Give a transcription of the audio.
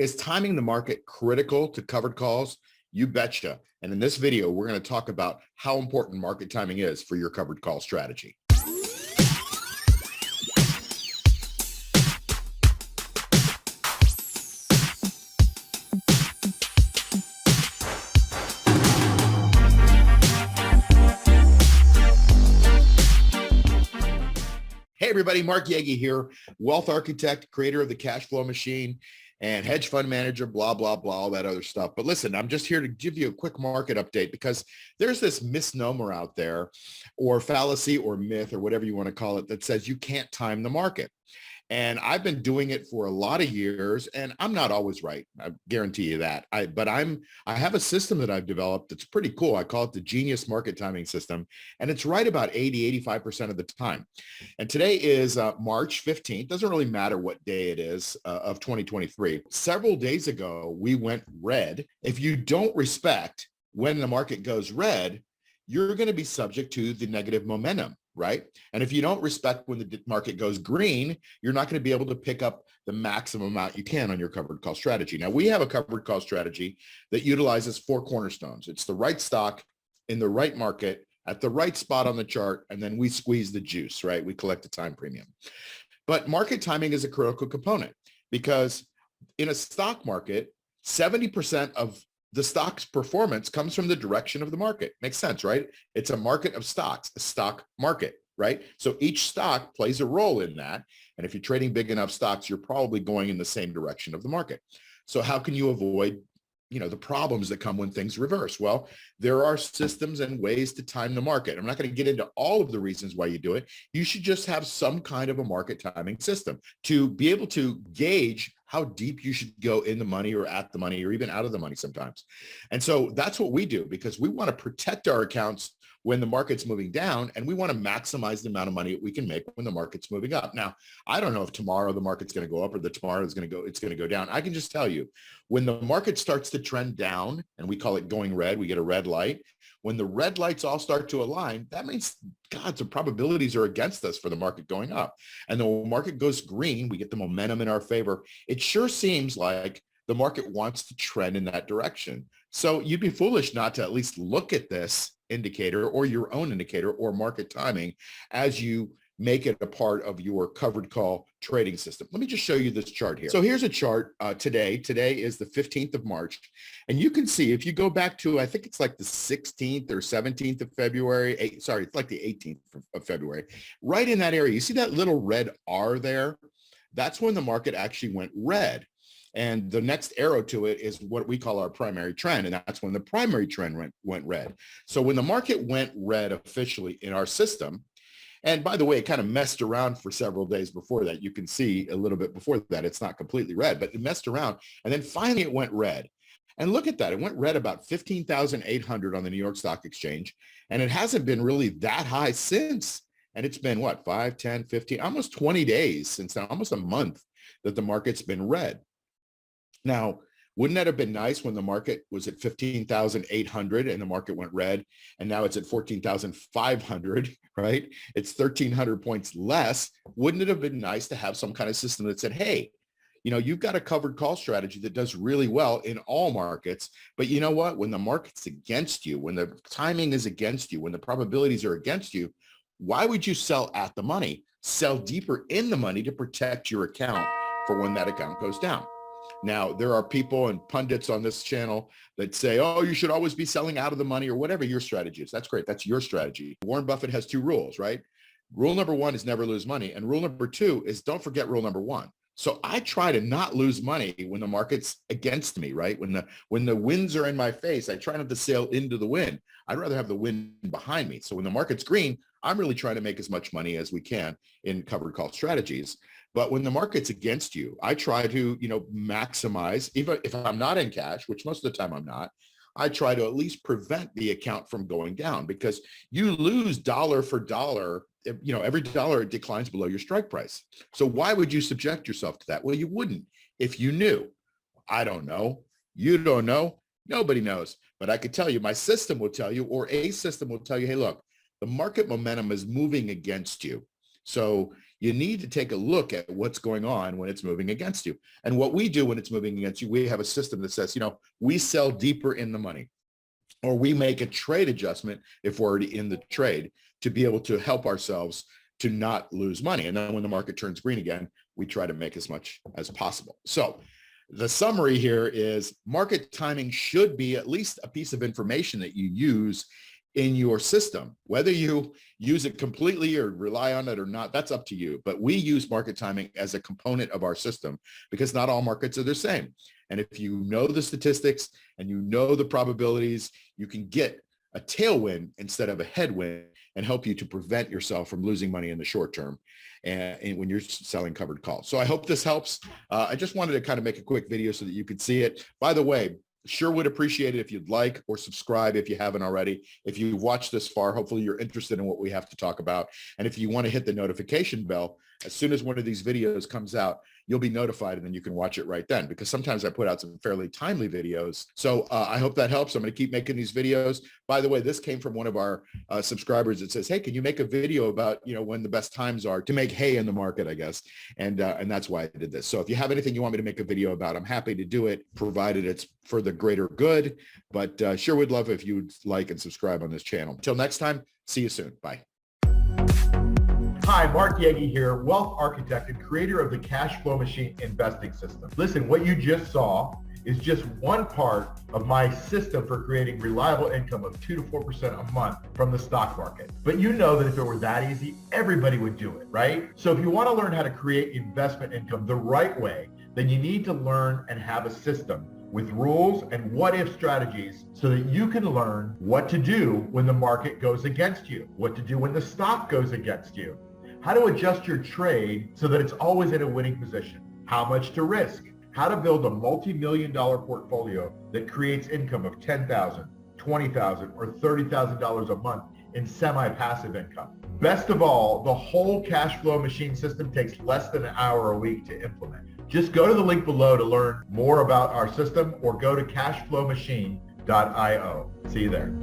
Is timing the market critical to covered calls? You betcha. And in this video, we're going to talk about how important market timing is for your covered call strategy. Hey everybody, Mark Yagi here, wealth architect, creator of the cash flow machine, and hedge fund manager, blah, blah, blah, all that other stuff. But listen, I'm just here to give you a quick market update because there's this misnomer out there, or fallacy or myth or whatever you want to call it, that says you can't time the market. And I've been doing it for a lot of years, and I'm not always right. I guarantee you that. I have a system that I've developed that's pretty cool. I call it the Genius Market Timing System, and it's right about 85% of the time. And today is March 15th. Doesn't really matter what day it is of 2023. Several days ago, we went red. If you don't respect when the market goes red, you're going to be subject to the negative momentum, right? And if you don't respect when the market goes green, you're not going to be able to pick up the maximum amount you can on your covered call strategy. Now, we have a covered call strategy that utilizes 4 cornerstones. It's the right stock in the right market at the right spot on the chart, and then we squeeze the juice, right? We collect the time premium. But market timing is a critical component because in a stock market, 70% of the stock's performance comes from the direction of the market. Makes sense, right? It's a market of stocks, a stock market, right? So each stock plays a role in that. And if you're trading big enough stocks, you're probably going in the same direction of the market. So how can you avoid, the problems that come when things reverse? Well, there are systems and ways to time the market. I'm not going to get into all of the reasons why you do it. You should just have some kind of a market timing system to be able to gauge how deep you should go in the money or at the money or even out of the money sometimes. And so that's what we do because we want to protect our accounts when the market's moving down, and we want to maximize the amount of money we can make when the market's moving up. Now, I don't know if tomorrow the market's going to go up or tomorrow it's going to go down. I can just tell you when the market starts to trend down, and we call it going red, we get a red light. When the red lights all start to align, that means, God, the probabilities are against us for the market going up. And the market goes green, we get the momentum in our favor. It sure seems like the market wants to trend in that direction. So you'd be foolish not to at least look at this indicator or your own indicator or market timing as you make it a part of your covered call trading system. Let me just show you this chart here. So here's a chart today. Today is the 15th of March. And you can see if you go back to, I think it's like the 16th or 17th of February. It's like the 18th of February. Right in that area, you see that little red R there? That's when the market actually went red. And the next arrow to it is what we call our primary trend. And that's when the primary trend went red. So when the market went red officially in our system, and by the way, it kind of messed around for several days before that. You can see a little bit before that, it's not completely red, but it messed around. And then finally it went red. And look at that. It went red about 15,800 on the New York Stock Exchange. And it hasn't been really that high since. And it's been what, 5, 10, 15, almost 20 days since now, almost a month that the market's been red. Now, wouldn't that have been nice when the market was at 15,800 and the market went red, and now it's at 14,500, right? It's 1,300 points less. Wouldn't it have been nice to have some kind of system that said, hey, you've got a covered call strategy that does really well in all markets, but you know what? When the market's against you, when the timing is against you, when the probabilities are against you, why would you sell at the money? Sell deeper in the money to protect your account for when that account goes down. Now, there are people and pundits on this channel that say, oh, you should always be selling out of the money or whatever your strategy is. That's great. That's your strategy. Warren Buffett has 2 rules, right? Rule number 1 is never lose money. And rule number 2 is don't forget rule number 1. So I try to not lose money when the market's against me, right? When the winds are in my face, I try not to sail into the wind. I'd rather have the wind behind me. So when the market's green, I'm really trying to make as much money as we can in covered call strategies. But when the market's against you, I try to, maximize, even if I'm not in cash, which most of the time I'm not, I try to at least prevent the account from going down because you lose dollar for dollar. Every dollar it declines below your strike price. So why would you subject yourself to that? Well, you wouldn't if you knew. I don't know. You don't know. Nobody knows. But I could tell you, my system will tell you, or a system will tell you, hey, look, the market momentum is moving against you. So you need to take a look at what's going on when it's moving against you. And what we do when it's moving against you, we have a system that says, we sell deeper in the money, or we make a trade adjustment if we're already in the trade to be able to help ourselves to not lose money. And then when the market turns green again, we try to make as much as possible. So the summary here is market timing should be at least a piece of information that you use in your system. Whether you use it completely or rely on it or not, that's up to you. But we use market timing as a component of our system because not all markets are the same. And if you know the statistics and you know the probabilities, you can get a tailwind instead of a headwind and help you to prevent yourself from losing money in the short term and when you're selling covered calls. So I hope this helps. I just wanted to kind of make a quick video so that you could see it. By the way, sure would appreciate it if you'd like or subscribe if you haven't already. If you've watched this far, hopefully you're interested in what we have to talk about. And if you want to hit the notification bell, as soon as one of these videos comes out, you'll be notified and then you can watch it right then, because sometimes I put out some fairly timely videos. So I hope that helps. I'm going to keep making these videos. By the way, this came from one of our subscribers that says, hey, can you make a video about, when the best times are to make hay in the market, I guess. And that's why I did this. So if you have anything you want me to make a video about, I'm happy to do it, provided it's for the greater good. But sure would love if you would like and subscribe on this channel. Until next time, see you soon. Bye. Hi, Mark Yegi here, wealth architect and creator of the Cash Flow Machine investing system. Listen, what you just saw is just one part of my system for creating reliable income of 2 to 4% a month from the stock market. But you know that if it were that easy, everybody would do it, right? So if you want to learn how to create investment income the right way, then you need to learn and have a system with rules and what-if strategies so that you can learn what to do when the market goes against you, what to do when the stock goes against you, how to adjust your trade so that it's always in a winning position, how much to risk, how to build a multi-million-dollar portfolio that creates income of $10,000, $20,000, or $30,000 a month in semi-passive income. Best of all, the whole Cash Flow Machine system takes less than an hour a week to implement. Just go to the link below to learn more about our system or go to cashflowmachine.io. See you there.